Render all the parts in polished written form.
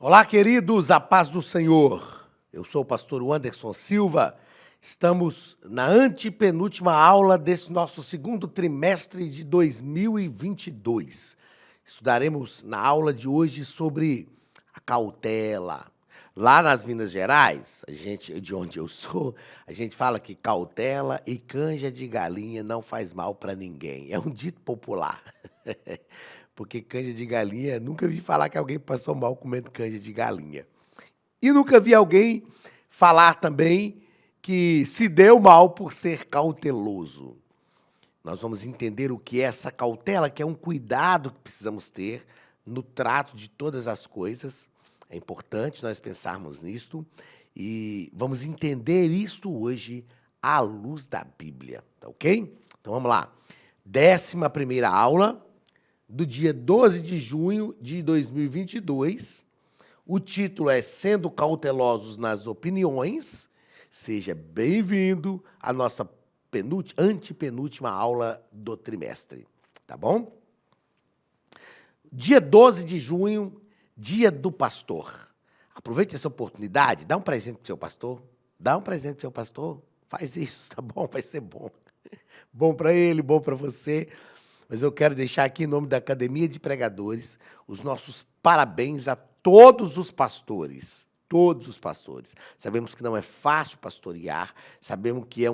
Olá, queridos, a paz do Senhor. Eu sou o pastor Anderson Silva. Estamos na antepenúltima aula desse nosso segundo trimestre de 2022. Estudaremos na aula de hoje sobre a cautela. Lá nas Minas Gerais, de onde eu sou, a gente fala que cautela e canja de galinha não faz mal para ninguém. É um dito popular. Porque canja de galinha, nunca vi falar que alguém passou mal comendo canja de galinha. E nunca vi alguém falar também que se deu mal por ser cauteloso. Nós vamos entender o que é essa cautela, que é um cuidado que precisamos ter no trato de todas as coisas. É importante nós pensarmos nisto e vamos entender isto hoje à luz da Bíblia, tá ok? Então vamos lá. 11ª aula do dia 12 de junho de 2022. O título é Sendo Cautelosos nas Opiniões. Seja bem-vindo à nossa antepenúltima aula do trimestre, tá bom? Dia 12 de junho, dia do pastor. Aproveite essa oportunidade, dá um presente pro seu pastor. Dá um presente pro seu pastor. Faz isso, tá bom? Vai ser bom. Bom para ele, bom para você. Mas eu quero deixar aqui em nome da Academia de Pregadores os nossos parabéns a todos os pastores. Todos os pastores. Sabemos que não é fácil pastorear, sabemos que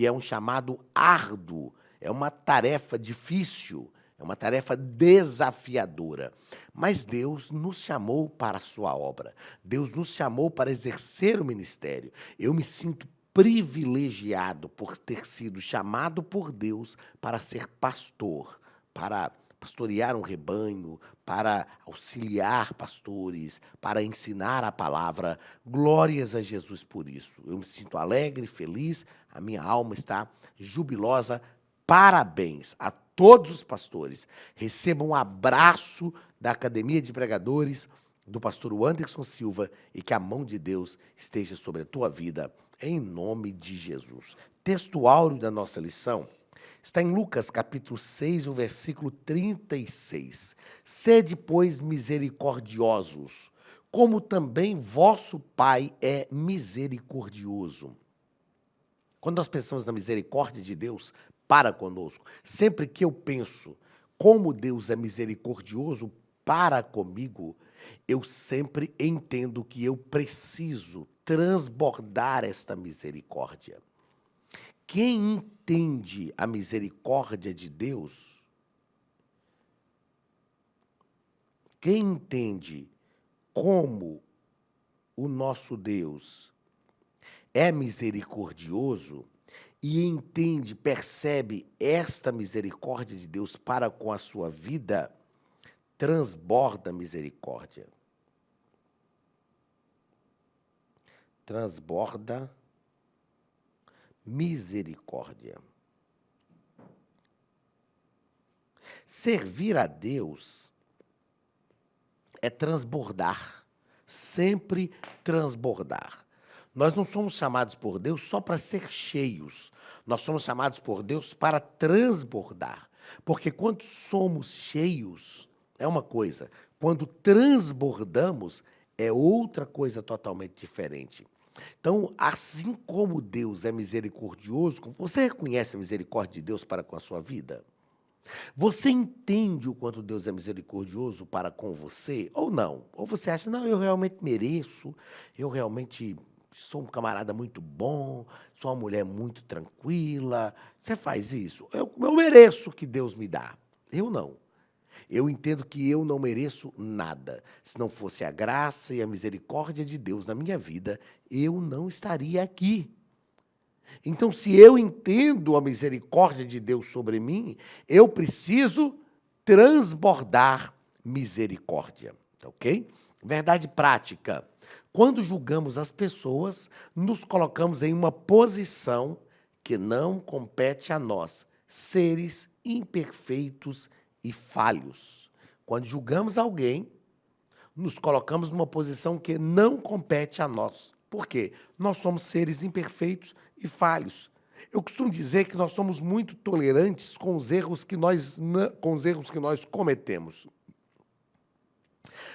é um chamado árduo, é uma tarefa difícil, é uma tarefa desafiadora. Mas Deus nos chamou para a sua obra. Deus nos chamou para exercer o ministério. Eu me sinto privilegiado por ter sido chamado por Deus para ser pastor, para pastorear um rebanho, para auxiliar pastores, para ensinar a palavra. Glórias a Jesus por isso. Eu me sinto alegre, feliz, a minha alma está jubilosa. Parabéns a todos os pastores. Recebam um abraço da Academia de Pregadores, do pastor Anderson Silva, e que a mão de Deus esteja sobre a tua vida, em nome de Jesus. Texto áureo da nossa lição está em Lucas, capítulo 6, o versículo 36. Sede, pois, misericordiosos, como também vosso Pai é misericordioso. Quando nós pensamos na misericórdia de Deus para conosco, sempre que eu penso como Deus é misericordioso para comigo, eu sempre entendo que eu preciso transbordar esta misericórdia. Quem entende a misericórdia de Deus, quem entende como o nosso Deus é misericordioso e entende, percebe esta misericórdia de Deus para com a sua vida, transborda misericórdia. Transborda misericórdia. Servir a Deus é transbordar, sempre transbordar. Nós não somos chamados por Deus só para ser cheios, nós somos chamados por Deus para transbordar. Porque quando somos cheios, é uma coisa, quando transbordamos, é outra coisa totalmente diferente. Então, assim como Deus é misericordioso, você reconhece a misericórdia de Deus para com a sua vida? Você entende o quanto Deus é misericordioso para com você ou não? Ou você acha, não, eu realmente mereço, eu realmente sou um camarada muito bom, sou uma mulher muito tranquila. Você faz isso? Eu mereço o que Deus me dá. Eu não. Eu entendo que eu não mereço nada. Se não fosse a graça e a misericórdia de Deus na minha vida, eu não estaria aqui. Então, se eu entendo a misericórdia de Deus sobre mim, eu preciso transbordar misericórdia, ok? Verdade prática. Quando julgamos as pessoas, nos colocamos em uma posição que não compete a nós, seres imperfeitos e falhos. Quando julgamos alguém, nos colocamos numa posição que não compete a nós. Por quê? Nós somos seres imperfeitos e falhos. Eu costumo dizer que nós somos muito tolerantes com os erros que nós cometemos.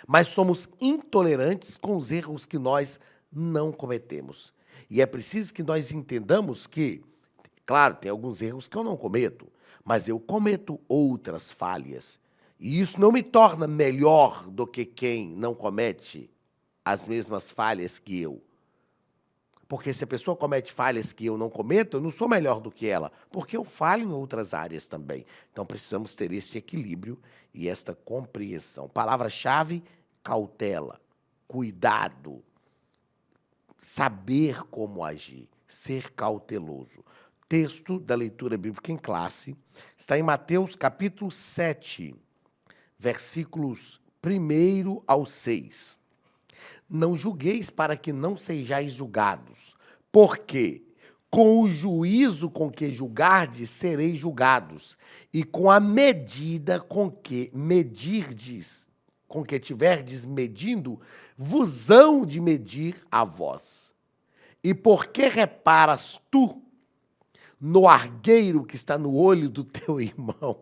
mas somos intolerantes com os erros que nós não cometemos. E é preciso que nós entendamos que, claro, tem alguns erros que eu não cometo, mas eu cometo outras falhas. E isso não me torna melhor do que quem não comete as mesmas falhas que eu. Porque se a pessoa comete falhas que eu não cometo, eu não sou melhor do que ela, porque eu falho em outras áreas também. Então precisamos ter este equilíbrio e esta compreensão. Palavra-chave: cautela, cuidado, saber como agir, ser cauteloso. Texto da leitura bíblica em classe está em Mateus capítulo 7, versículos 1 ao 6. Não julgueis para que não sejais julgados, porque com o juízo com que julgardes, sereis julgados, e com a medida com que medirdes, com que tiverdes medindo, vos hão de medir a vós. E por que reparas tu no argueiro que está no olho do teu irmão?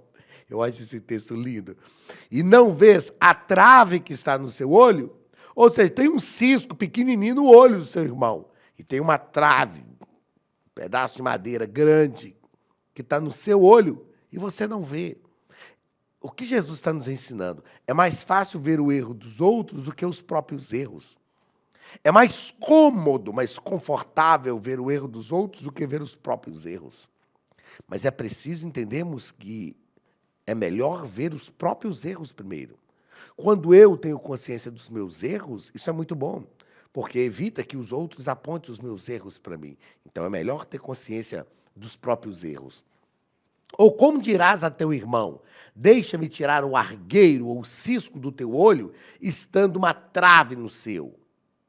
Eu acho esse texto lindo. E não vês a trave que está no seu olho? Ou seja, tem um cisco pequenininho no olho do seu irmão. E tem uma trave, um pedaço de madeira grande, que está no seu olho e você não vê. O que Jesus está nos ensinando? É mais fácil ver o erro dos outros do que os próprios erros. É mais cômodo, mais confortável ver o erro dos outros do que ver os próprios erros. Mas é preciso entendermos que é melhor ver os próprios erros primeiro. Quando eu tenho consciência dos meus erros, isso é muito bom, porque evita que os outros apontem os meus erros para mim. Então é melhor ter consciência dos próprios erros. Ou como dirás a teu irmão: deixa-me tirar o argueiro ou o cisco do teu olho, estando uma trave no seu.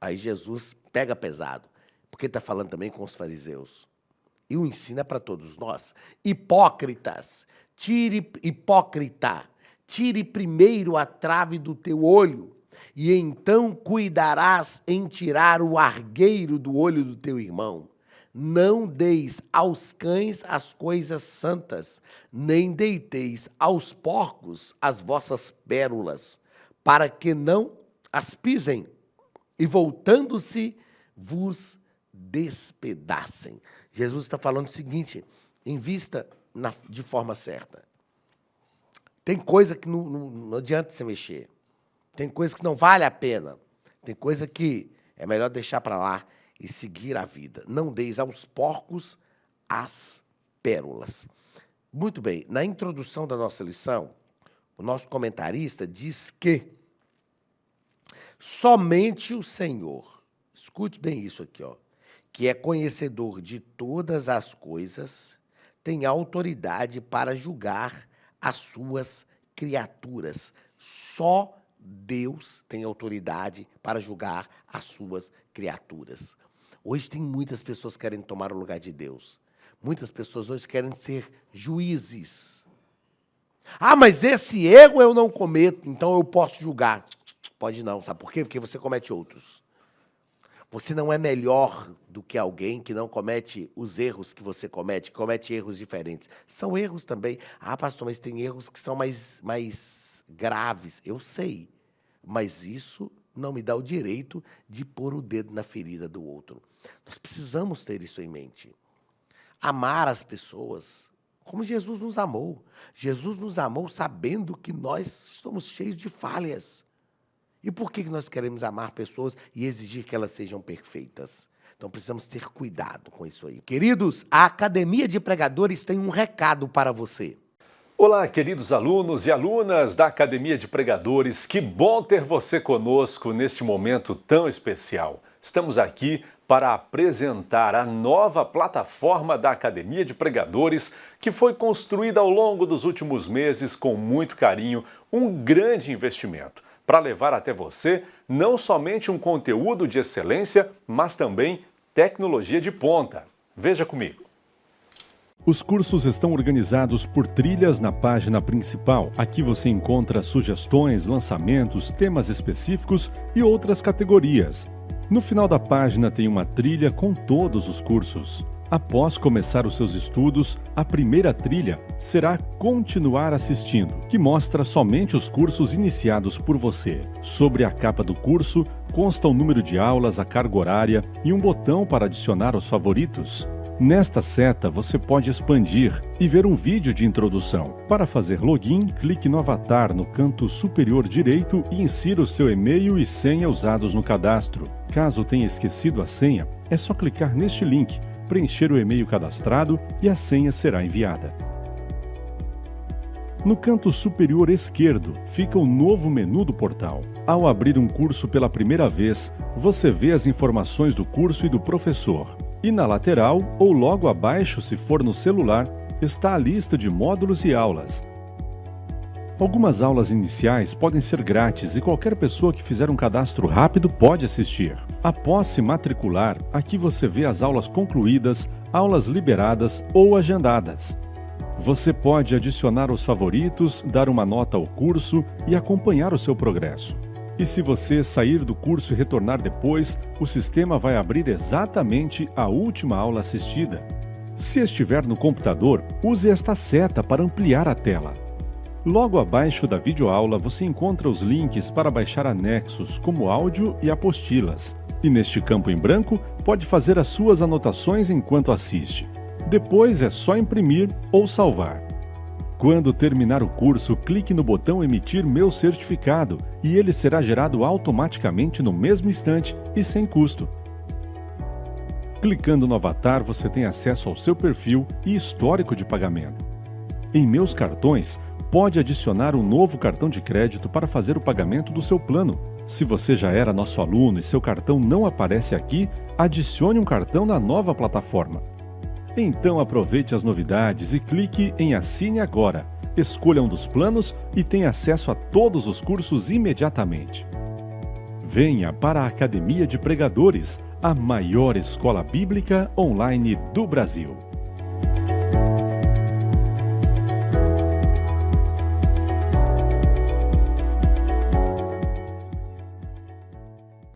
Aí Jesus pega pesado, porque está falando também com os fariseus. E o ensina para todos nós. Hipócritas, tire primeiro a trave do teu olho, e então cuidarás em tirar o argueiro do olho do teu irmão. Não deis aos cães as coisas santas, nem deiteis aos porcos as vossas pérolas, para que não as pisem, e voltando-se, vos despedacem. Jesus está falando o seguinte: invista de forma certa. Tem coisa que não adianta você mexer. Tem coisa que não vale a pena. Tem coisa que é melhor deixar para lá e seguir a vida. Não deis aos porcos as pérolas. Muito bem, na introdução da nossa lição, o nosso comentarista diz que somente o Senhor, escute bem isso aqui, que é conhecedor de todas as coisas, tem autoridade para julgar as suas criaturas. Só Deus tem autoridade para julgar as suas criaturas. Hoje tem muitas pessoas que querem tomar o lugar de Deus. Muitas pessoas hoje querem ser juízes. Ah, mas esse erro eu não cometo, então eu posso julgar. Pode não, sabe por quê? Porque você comete outros. Você não é melhor do que alguém que não comete os erros que você comete, que comete erros diferentes. São erros também. Ah, pastor, mas tem erros que são mais graves. Eu sei, mas isso não me dá o direito de pôr o dedo na ferida do outro. Nós precisamos ter isso em mente. Amar as pessoas como Jesus nos amou. Jesus nos amou sabendo que nós estamos cheios de falhas. E por que nós queremos amar pessoas e exigir que elas sejam perfeitas? Então precisamos ter cuidado com isso aí. Queridos, a Academia de Pregadores tem um recado para você. Olá, queridos alunos e alunas da Academia de Pregadores. Que bom ter você conosco neste momento tão especial. Estamos aqui para apresentar a nova plataforma da Academia de Pregadores, que foi construída ao longo dos últimos meses com muito carinho, um grande investimento, para levar até você não somente um conteúdo de excelência, mas também tecnologia de ponta. Veja comigo. Os cursos estão organizados por trilhas na página principal. Aqui você encontra sugestões, lançamentos, temas específicos e outras categorias. No final da página tem uma trilha com todos os cursos. Após começar os seus estudos, a primeira trilha será Continuar Assistindo, que mostra somente os cursos iniciados por você. Sobre a capa do curso, consta o número de aulas, a carga horária e um botão para adicionar aos favoritos. Nesta seta, você pode expandir e ver um vídeo de introdução. Para fazer login, clique no avatar no canto superior direito e insira o seu e-mail e senha usados no cadastro. Caso tenha esquecido a senha, é só clicar neste link, preencher o e-mail cadastrado e a senha será enviada. No canto superior esquerdo fica o novo menu do portal. Ao abrir um curso pela primeira vez, você vê as informações do curso e do professor. E na lateral, ou logo abaixo se for no celular, está a lista de módulos e aulas. Algumas aulas iniciais podem ser grátis e qualquer pessoa que fizer um cadastro rápido pode assistir. Após se matricular, aqui você vê as aulas concluídas, aulas liberadas ou agendadas. Você pode adicionar os favoritos, dar uma nota ao curso e acompanhar o seu progresso. E se você sair do curso e retornar depois, o sistema vai abrir exatamente a última aula assistida. Se estiver no computador, use esta seta para ampliar a tela. Logo abaixo da videoaula você encontra os links para baixar anexos, como áudio e apostilas. E neste campo em branco, pode fazer as suas anotações enquanto assiste. Depois é só imprimir ou salvar. Quando terminar o curso, clique no botão Emitir meu certificado e ele será gerado automaticamente no mesmo instante e sem custo. Clicando no avatar, você tem acesso ao seu perfil e histórico de pagamento. Em Meus Cartões, pode adicionar um novo cartão de crédito para fazer o pagamento do seu plano. Se você já era nosso aluno e seu cartão não aparece aqui, adicione um cartão na nova plataforma. Então aproveite as novidades e clique em Assine Agora. Escolha um dos planos e tenha acesso a todos os cursos imediatamente. Venha para a Academia de Pregadores, a maior escola bíblica online do Brasil.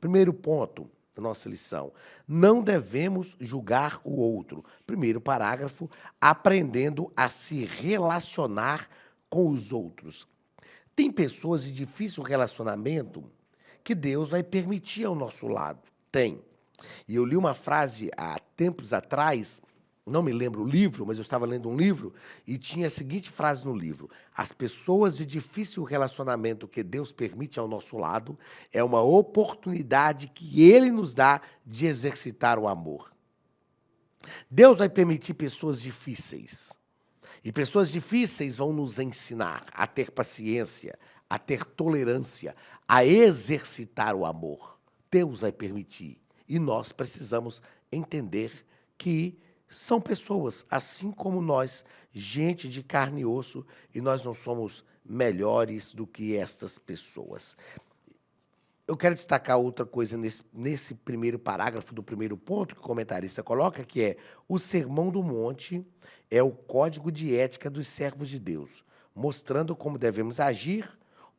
Primeiro ponto da nossa lição: não devemos julgar o outro. Primeiro parágrafo, aprendendo a se relacionar com os outros. Tem pessoas de difícil relacionamento que Deus vai permitir ao nosso lado. Tem. E eu li uma frase há tempos atrás, não me lembro o livro, mas eu estava lendo um livro e tinha a seguinte frase no livro: as pessoas de difícil relacionamento que Deus permite ao nosso lado é uma oportunidade que Ele nos dá de exercitar o amor. Deus vai permitir pessoas difíceis. E pessoas difíceis vão nos ensinar a ter paciência, a ter tolerância, a exercitar o amor. Deus vai permitir. E nós precisamos entender que são pessoas, assim como nós, gente de carne e osso, e nós não somos melhores do que estas pessoas. Eu quero destacar outra coisa nesse primeiro parágrafo do primeiro ponto que o comentarista coloca, que é: o Sermão do Monte é o código de ética dos servos de Deus, mostrando como devemos agir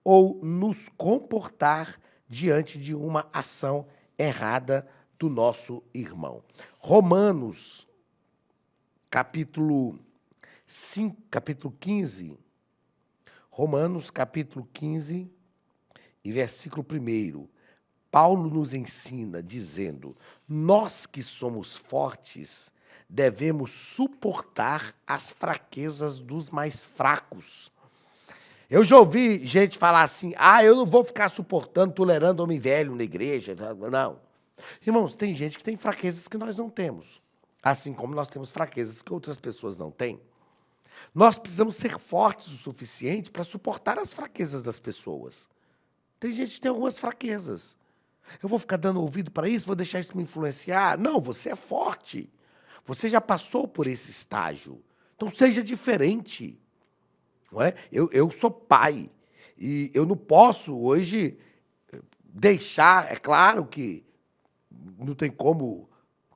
ou nos comportar diante de uma ação errada do nosso irmão. Romanos, capítulo 15. Romanos, capítulo 15 e versículo 1. Paulo nos ensina dizendo: nós que somos fortes devemos suportar as fraquezas dos mais fracos. Eu já ouvi gente falar assim: eu não vou ficar suportando, tolerando homem velho na igreja. Não. Irmãos, tem gente que tem fraquezas que nós não temos, assim como nós temos fraquezas que outras pessoas não têm. Nós precisamos ser fortes o suficiente para suportar as fraquezas das pessoas. Tem gente que tem algumas fraquezas. Eu vou ficar dando ouvido para isso, vou deixar isso me influenciar? Não, você é forte. Você já passou por esse estágio. Então seja diferente. Não é? Eu sou pai e eu não posso hoje deixar, é claro que não tem como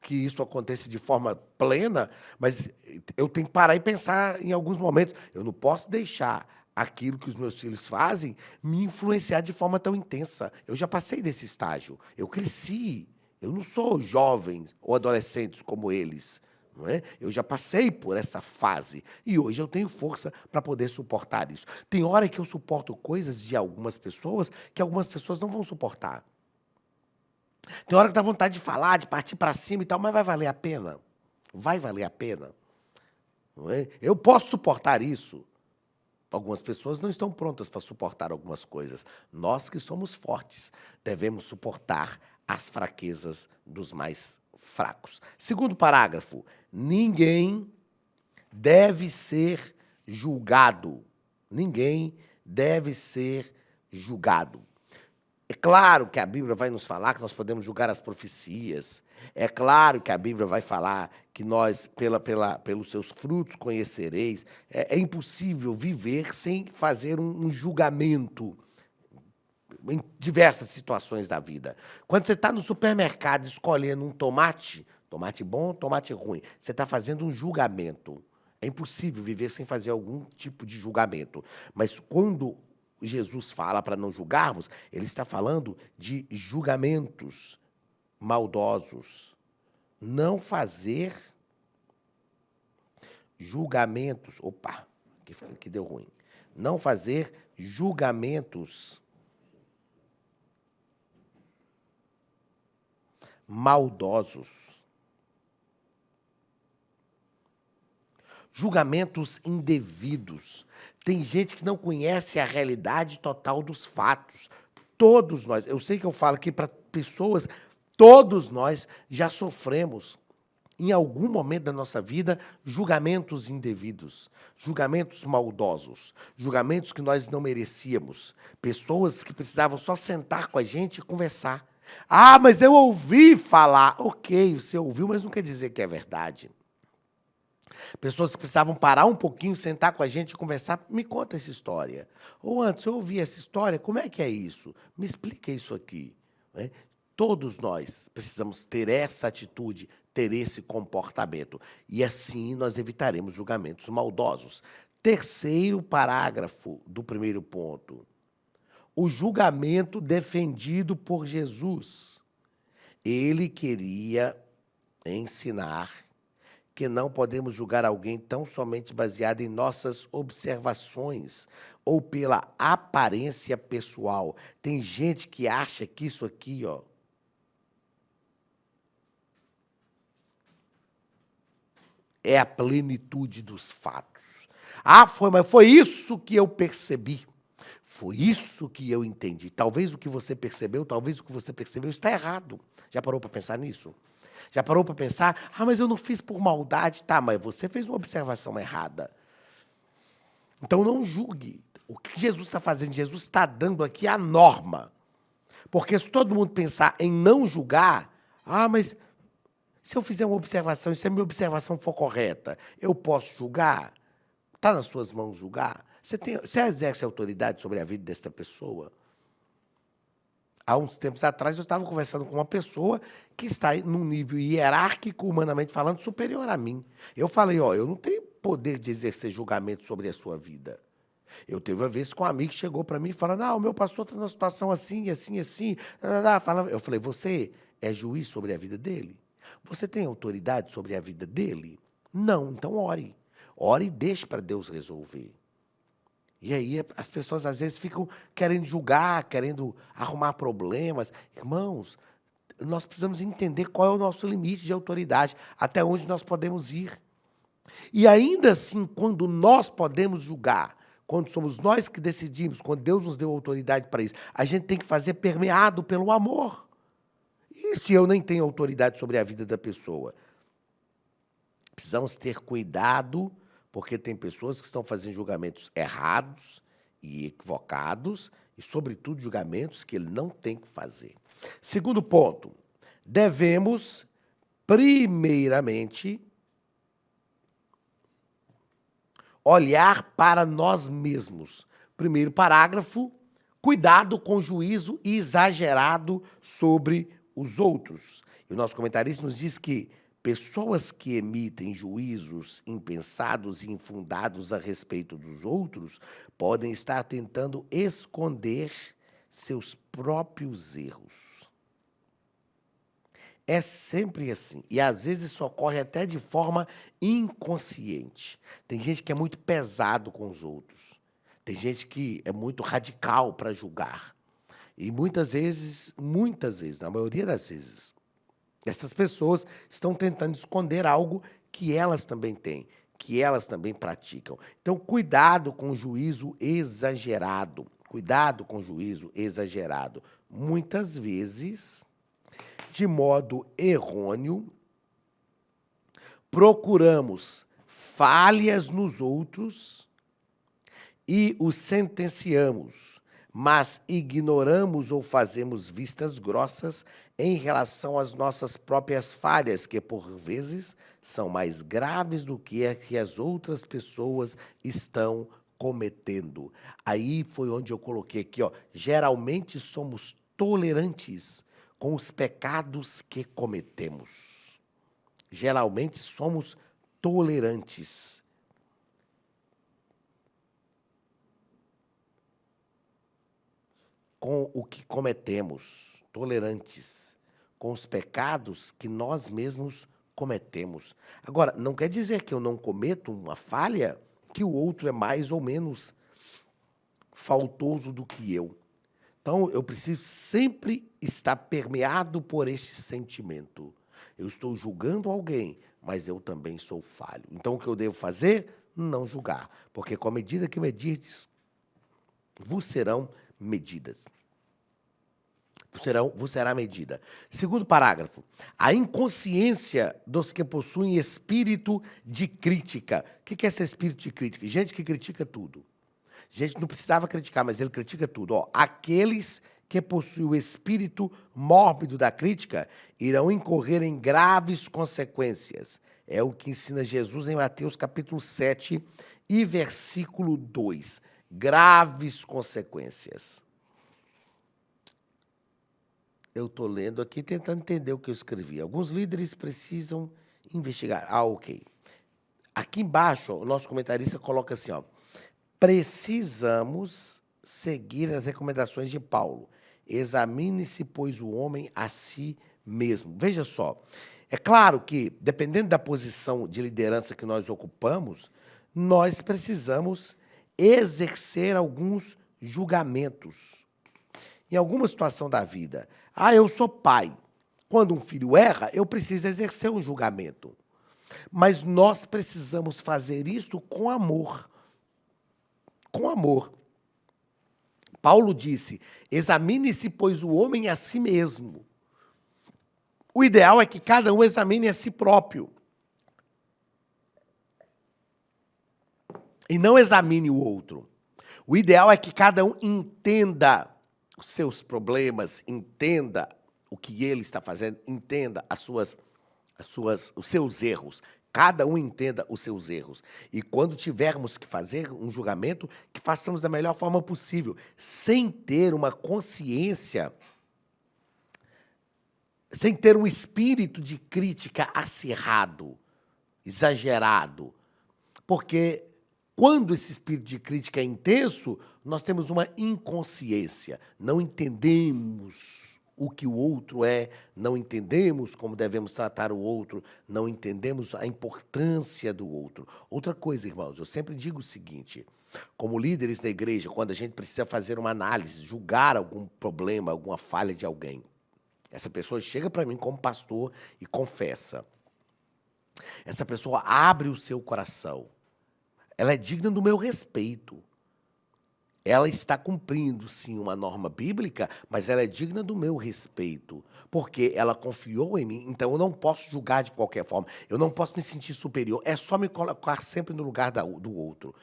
que isso aconteça de forma plena, mas eu tenho que parar e pensar em alguns momentos. Eu não posso deixar aquilo que os meus filhos fazem me influenciar de forma tão intensa. Eu já passei desse estágio. Eu cresci. Eu não sou jovem ou adolescente como eles. Não é? Eu já passei por essa fase e hoje eu tenho força para poder suportar isso. Tem hora que eu suporto coisas de algumas pessoas que algumas pessoas não vão suportar. Tem hora que dá vontade de falar, de partir para cima e tal, mas vai valer a pena? Vai valer a pena? Não é? Eu posso suportar isso. Algumas pessoas não estão prontas para suportar algumas coisas. Nós que somos fortes devemos suportar as fraquezas dos mais fracos. Segundo parágrafo, ninguém deve ser julgado. Ninguém deve ser julgado. É claro que a Bíblia vai nos falar que nós podemos julgar as profecias. É claro que a Bíblia vai falar que nós, pelos seus frutos, conhecereis. É impossível viver sem fazer um julgamento em diversas situações da vida. Quando você está no supermercado escolhendo um tomate, tomate bom, tomate ruim, você está fazendo um julgamento. É impossível viver sem fazer algum tipo de julgamento. Mas quando Jesus fala para não julgarmos, ele está falando de julgamentos maldosos. Não fazer julgamentos. Opa, aqui deu ruim. Não fazer julgamentos maldosos. Julgamentos indevidos. Tem gente que não conhece a realidade total dos fatos. Todos nós, eu sei que eu falo aqui para pessoas, todos nós já sofremos, em algum momento da nossa vida, julgamentos indevidos, julgamentos maldosos, julgamentos que nós não merecíamos, pessoas que precisavam só sentar com a gente e conversar. Ah, mas eu ouvi falar. Ok, você ouviu, mas não quer dizer que é verdade. Pessoas que precisavam parar um pouquinho, sentar com a gente e conversar. Me conta essa história. Ou antes, eu ouvi essa história, como é que é isso? Me explica isso aqui. Né? Todos nós precisamos ter essa atitude, ter esse comportamento. E assim nós evitaremos julgamentos maldosos. Terceiro parágrafo do primeiro ponto. O julgamento defendido por Jesus. Ele queria ensinar que não podemos julgar alguém tão somente baseado em nossas observações ou pela aparência pessoal. Tem gente que acha que isso aqui, ó, é a plenitude dos fatos. Ah, mas foi isso que eu percebi. Foi isso que eu entendi. Talvez o que você percebeu, está errado. Já parou para pensar nisso? Já parou para pensar, mas eu não fiz por maldade. Tá, mas você fez uma observação errada. Então não julgue. O que Jesus está fazendo? Jesus está dando aqui a norma. Porque se todo mundo pensar em não julgar, mas se eu fizer uma observação, e se a minha observação for correta, eu posso julgar? Está nas suas mãos julgar? Você exerce autoridade sobre a vida desta pessoa? Há uns tempos atrás, eu estava conversando com uma pessoa que está num nível hierárquico, humanamente falando, superior a mim. Eu falei, eu não tenho poder de exercer julgamento sobre a sua vida. Eu teve uma vez com um amigo que chegou para mim e falou, o meu pastor está numa situação assim, assim, assim. Eu falei, você é juiz sobre a vida dele? Você tem autoridade sobre a vida dele? Não, então ore. Ore e deixe para Deus resolver. E aí as pessoas às vezes ficam querendo julgar, querendo arrumar problemas. Irmãos, nós precisamos entender qual é o nosso limite de autoridade, até onde nós podemos ir. E ainda assim, quando nós podemos julgar, quando somos nós que decidimos, quando Deus nos deu autoridade para isso, a gente tem que fazer permeado pelo amor. E se eu nem tenho autoridade sobre a vida da pessoa? Precisamos ter cuidado, porque tem pessoas que estão fazendo julgamentos errados e equivocados, e, sobretudo, julgamentos que ele não tem que fazer. Segundo ponto, devemos, primeiramente, olhar para nós mesmos. Primeiro parágrafo, cuidado com juízo exagerado sobre os outros. E o nosso comentarista nos diz que pessoas que emitem juízos impensados e infundados a respeito dos outros podem estar tentando esconder seus próprios erros. É sempre assim. E às vezes isso ocorre até de forma inconsciente. Tem gente que é muito pesado com os outros. Tem gente que é muito radical para julgar. E muitas vezes, na maioria das vezes, essas pessoas estão tentando esconder algo que elas também têm, que elas também praticam. Então, cuidado com o juízo exagerado. Cuidado com o juízo exagerado. Muitas vezes, de modo errôneo, procuramos falhas nos outros e os sentenciamos, mas ignoramos ou fazemos vistas grossas em relação às nossas próprias falhas, que por vezes são mais graves do que as outras pessoas estão cometendo. Aí foi onde eu coloquei aqui, ó, geralmente somos tolerantes com os pecados que cometemos. Geralmente somos tolerantes. Com o que cometemos, tolerantes com os pecados que nós mesmos cometemos. Agora, não quer dizer que eu não cometo uma falha, que o outro é mais ou menos faltoso do que eu. Então, eu preciso sempre estar permeado por este sentimento. Eu estou julgando alguém, mas eu também sou falho. Então, o que eu devo fazer? Não julgar. Porque com a medida que medirdes, vos serão medidas. Vos será medida. Segundo parágrafo. A inconsciência dos que possuem espírito de crítica. O que é esse espírito de crítica? Gente que critica tudo. Gente, não precisava criticar, mas ele critica tudo. Ó, aqueles que possuem o espírito mórbido da crítica irão incorrer em graves consequências. É o que ensina Jesus em Mateus capítulo 7 e versículo 2. Graves consequências. Eu estou lendo aqui, tentando entender o que eu escrevi. Alguns líderes precisam investigar. Ah, ok. Aqui embaixo, ó, o nosso comentarista coloca assim, ó. Precisamos seguir as recomendações de Paulo. Examine-se, pois, o homem a si mesmo. Veja só, é claro que, dependendo da posição de liderança que nós ocupamos, nós precisamos exercer alguns julgamentos. Em alguma situação da vida, eu sou pai. Quando um filho erra, eu preciso exercer um julgamento. Mas nós precisamos fazer isso com amor. Com amor. Paulo disse, examine-se, pois, o homem a si mesmo. O ideal é que cada um examine a si próprio. E não examine o outro. O ideal é que cada um entenda os seus problemas, entenda o que ele está fazendo, entenda os seus erros. Cada um entenda os seus erros. E quando tivermos que fazer um julgamento, que façamos da melhor forma possível, sem ter uma consciência, sem ter um espírito de crítica acirrado, exagerado. Porque quando esse espírito de crítica é intenso, nós temos uma inconsciência. Não entendemos o que o outro é, não entendemos como devemos tratar o outro, não entendemos a importância do outro. Outra coisa, irmãos, eu sempre digo o seguinte, como líderes da igreja, quando a gente precisa fazer uma análise, julgar algum problema, alguma falha de alguém, essa pessoa chega para mim como pastor e confessa. Essa pessoa abre o seu coração. Ela é digna do meu respeito. Ela está cumprindo, sim, uma norma bíblica, mas ela é digna do meu respeito, porque ela confiou em mim, então eu não posso julgar de qualquer forma, eu não posso me sentir superior, é só me colocar sempre no lugar do outro.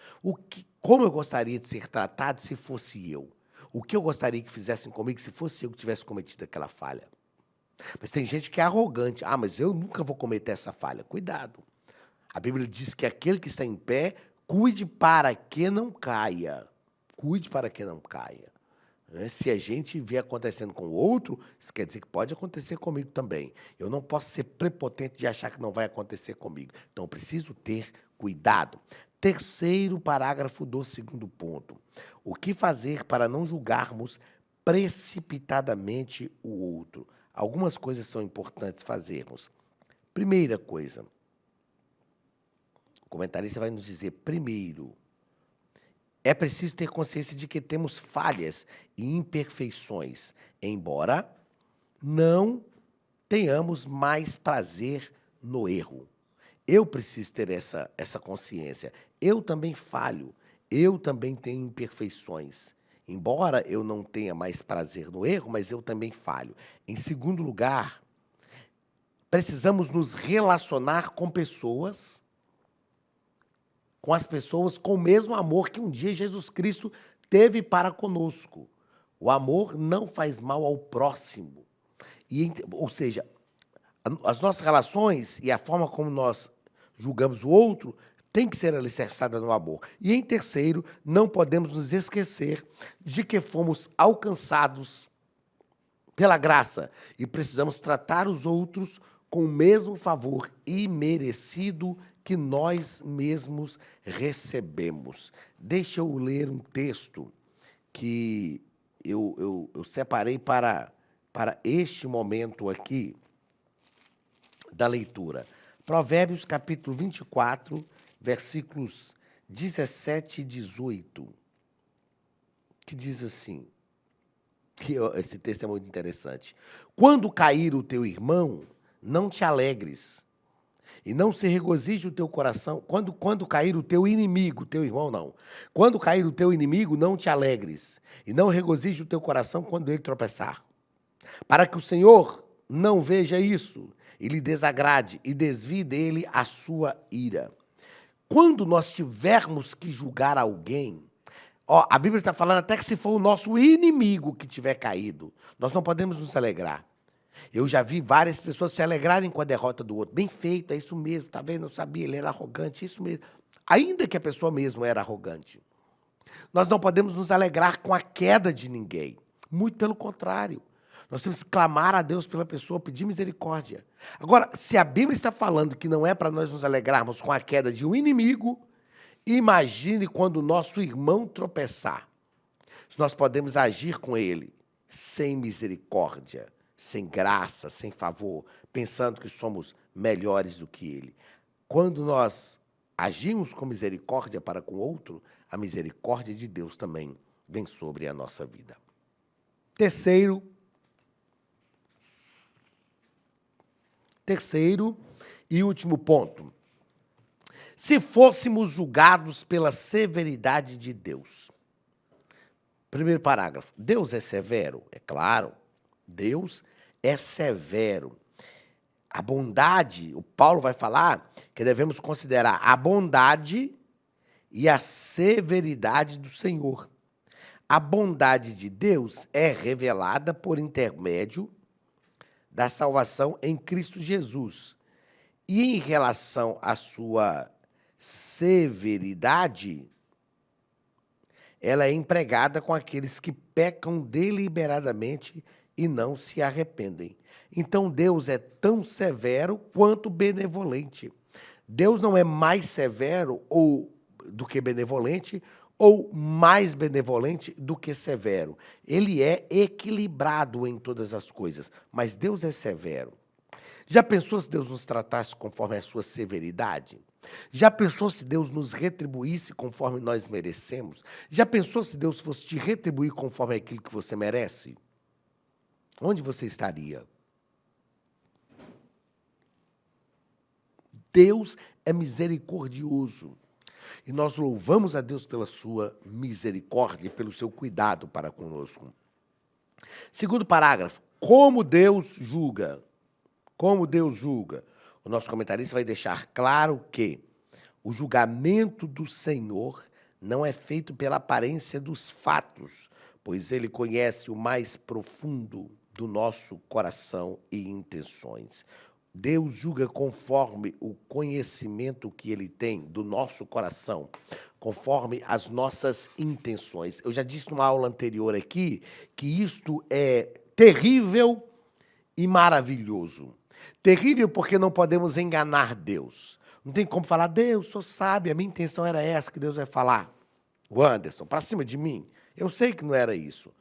Como eu gostaria de ser tratado se fosse eu? O que eu gostaria que fizessem comigo se fosse eu que tivesse cometido aquela falha? Mas tem gente que é arrogante, mas eu nunca vou cometer essa falha. Cuidado. A Bíblia diz que aquele que está em pé, cuide para que não caia. Cuide para que não caia. Se a gente vê acontecendo com o outro, isso quer dizer que pode acontecer comigo também. Eu não posso ser prepotente de achar que não vai acontecer comigo. Então, eu preciso ter cuidado. Terceiro parágrafo do segundo ponto. O que fazer para não julgarmos precipitadamente o outro? algumas coisas são importantes fazermos. Primeira coisa, o comentarista vai nos dizer, primeiro, é preciso ter consciência de que temos falhas e imperfeições, embora não tenhamos mais prazer no erro. Eu preciso ter essa consciência. Eu também falho, eu também tenho imperfeições. Embora eu não tenha mais prazer no erro, mas eu também falho. Em segundo lugar, precisamos nos relacionar com as pessoas com o mesmo amor que um dia Jesus Cristo teve para conosco. O amor não faz mal ao próximo. Ou seja, as nossas relações e a forma como nós julgamos o outro tem que ser alicerçada no amor. E, em terceiro, não podemos nos esquecer de que fomos alcançados pela graça e precisamos tratar os outros com o mesmo favor imerecido que nós mesmos recebemos. Deixa eu ler um texto que eu separei para este momento aqui da leitura. Provérbios, capítulo 24, versículos 17 e 18, que diz assim, esse texto é muito interessante. Quando cair o teu irmão, não te alegres, e não se regozije o teu coração. Quando cair o teu inimigo, teu irmão não. Quando cair o teu inimigo, não te alegres, e não regozije o teu coração quando ele tropeçar. Para que o Senhor não veja isso, e lhe desagrade, e desvie dele a sua ira. Quando nós tivermos que julgar alguém, a Bíblia está falando até que se for o nosso inimigo que tiver caído, nós não podemos nos alegrar. Eu já vi várias pessoas se alegrarem com a derrota do outro. Bem feito, é isso mesmo, tá vendo? Eu sabia, ele era arrogante, isso mesmo. Ainda que a pessoa mesmo era arrogante. Nós não podemos nos alegrar com a queda de ninguém. Muito pelo contrário. Nós temos que clamar a Deus pela pessoa, pedir misericórdia. Agora, se a Bíblia está falando que não é para nós nos alegrarmos com a queda de um inimigo, imagine quando o nosso irmão tropeçar. Se nós podemos agir com ele sem misericórdia, sem graça, sem favor, pensando que somos melhores do que ele. Quando nós agimos com misericórdia para com o outro, a misericórdia de Deus também vem sobre a nossa vida. Terceiro e último ponto. Se fôssemos julgados pela severidade de Deus. Primeiro parágrafo. Deus é severo? É claro. Deus é severo. A bondade, o Paulo vai falar que devemos considerar a bondade e a severidade do Senhor. A bondade de Deus é revelada por intermédio da salvação em Cristo Jesus. E em relação à sua severidade, ela é empregada com aqueles que pecam deliberadamente e não se arrependem. Então, Deus é tão severo quanto benevolente. Deus não é mais severo do que benevolente, ou mais benevolente do que severo. Ele é equilibrado em todas as coisas, mas Deus é severo. Já pensou se Deus nos tratasse conforme a sua severidade? Já pensou se Deus nos retribuísse conforme nós merecemos? Já pensou se Deus fosse te retribuir conforme aquilo que você merece? Onde você estaria? Deus é misericordioso. E nós louvamos a Deus pela sua misericórdia e pelo seu cuidado para conosco. Segundo parágrafo, como Deus julga? Como Deus julga? O nosso comentarista vai deixar claro que o julgamento do Senhor não é feito pela aparência dos fatos, pois ele conhece o mais profundo do nosso coração e intenções. Deus julga conforme o conhecimento que ele tem do nosso coração, conforme as nossas intenções. Eu já disse numa aula anterior aqui que isto é terrível e maravilhoso. Terrível porque não podemos enganar Deus. Não tem como falar, Deus, o senhor sabe, a minha intenção era essa que Deus vai falar. O Anderson, para cima de mim. Eu sei que não era isso.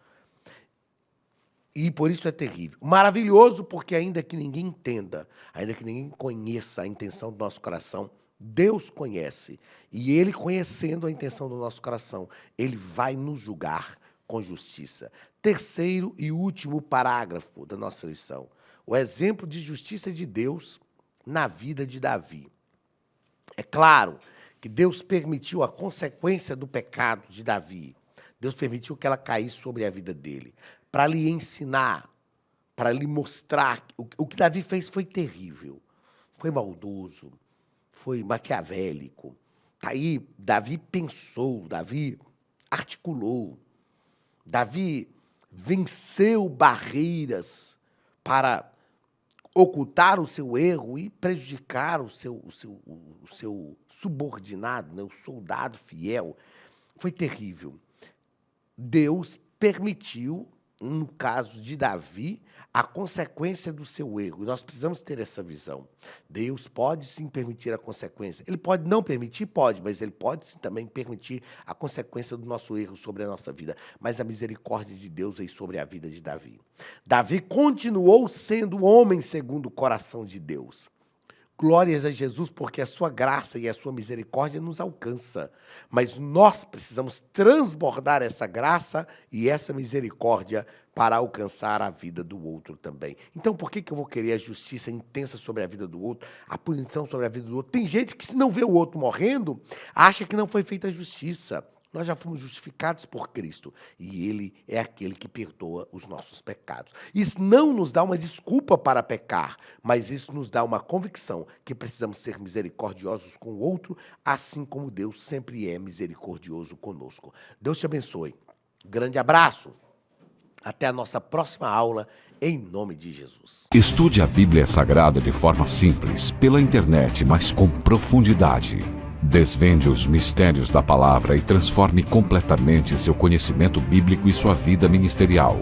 E por isso é terrível. Maravilhoso porque ainda que ninguém entenda, ainda que ninguém conheça a intenção do nosso coração, Deus conhece. E Ele, conhecendo a intenção do nosso coração, Ele vai nos julgar com justiça. Terceiro e último parágrafo da nossa lição. O exemplo de justiça de Deus na vida de Davi. É claro que Deus permitiu a consequência do pecado de Davi. Deus permitiu que ela caísse sobre a vida dele, para lhe ensinar, para lhe mostrar. O que Davi fez foi terrível, foi maldoso, foi maquiavélico. Aí Davi pensou, Davi articulou, Davi venceu barreiras para ocultar o seu erro e prejudicar o seu subordinado, né, o soldado fiel. Foi terrível. Deus permitiu, no caso de Davi, a consequência do seu erro. E nós precisamos ter essa visão. Deus pode sim permitir a consequência. Ele pode não permitir? Pode, mas ele pode sim também permitir a consequência do nosso erro sobre a nossa vida. Mas a misericórdia de Deus veio sobre a vida de Davi. Davi continuou sendo homem segundo o coração de Deus. Glórias a Jesus, porque a sua graça e a sua misericórdia nos alcança. Mas nós precisamos transbordar essa graça e essa misericórdia para alcançar a vida do outro também. Então, por que eu vou querer a justiça intensa sobre a vida do outro, a punição sobre a vida do outro? Tem gente que, se não vê o outro morrendo, acha que não foi feita a justiça. Nós já fomos justificados por Cristo e Ele é aquele que perdoa os nossos pecados. Isso não nos dá uma desculpa para pecar, mas isso nos dá uma convicção que precisamos ser misericordiosos com o outro, assim como Deus sempre é misericordioso conosco. Deus te abençoe. Grande abraço. Até a nossa próxima aula, em nome de Jesus. Estude a Bíblia Sagrada de forma simples, pela internet, mas com profundidade. Desvende os mistérios da palavra e transforme completamente seu conhecimento bíblico e sua vida ministerial.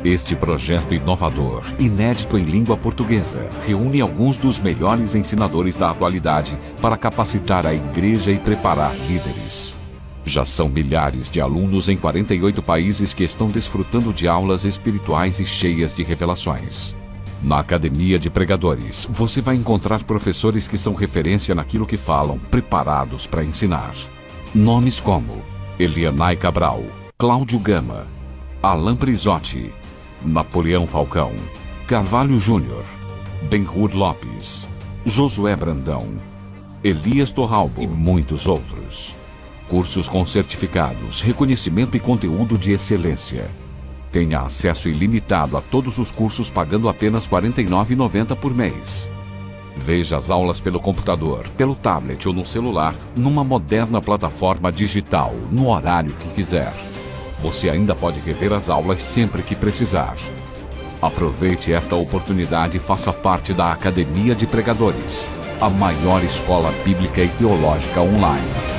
Este projeto inovador, inédito em língua portuguesa, reúne alguns dos melhores ensinadores da atualidade para capacitar a igreja e preparar líderes. Já são milhares de alunos em 48 países que estão desfrutando de aulas espirituais e cheias de revelações. Na Academia de Pregadores, você vai encontrar professores que são referência naquilo que falam, preparados para ensinar. Nomes como Elianai Cabral, Cláudio Gama, Alain Prisotti, Napoleão Falcão, Carvalho Júnior, Benhur Lopes, Josué Brandão, Elias Torralbo e muitos outros. Cursos com certificados, reconhecimento e conteúdo de excelência. Tenha acesso ilimitado a todos os cursos pagando apenas R$ 49,90 por mês. Veja as aulas pelo computador, pelo tablet ou no celular, numa moderna plataforma digital, no horário que quiser. Você ainda pode rever as aulas sempre que precisar. Aproveite esta oportunidade e faça parte da Academia de Pregadores, a maior escola bíblica e teológica online.